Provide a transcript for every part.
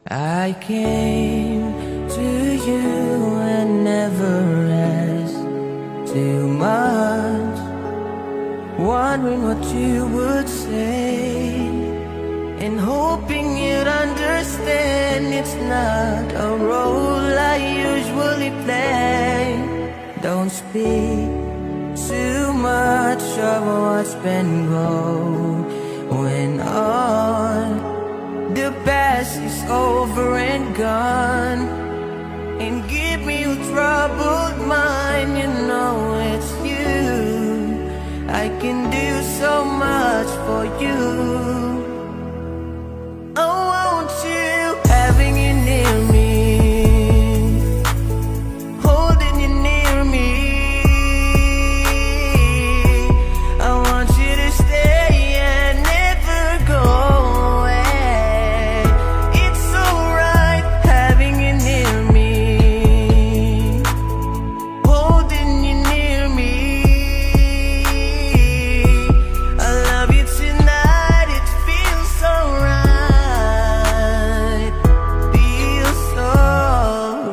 I came to you and never asked too much, wondering what you would say, and hoping you'd understand it's not a role I usually play. Don't speak too much of what's been going on. The past is over and gone, and give me a troubled mind. You know it's you. I can do so much for you. I want you, having you near me, holding you near me. I want you to stay and never go away. It's alright having you near me, holding you near me. I love you tonight, it feels so right, feels so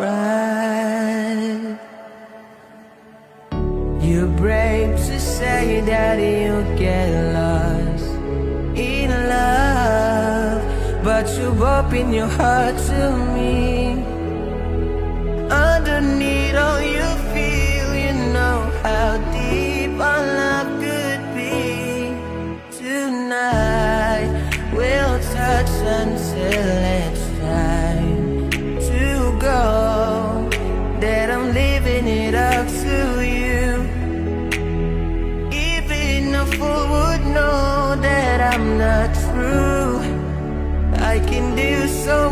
right. You're brave to say that you get lost in love, but you open your heart to me. Underneath all you feel, you know how deep our love could be. Tonight we'll touch until it's time to go. That I'm leaving it up to you. Even a fool would know that I'm not true. I can do so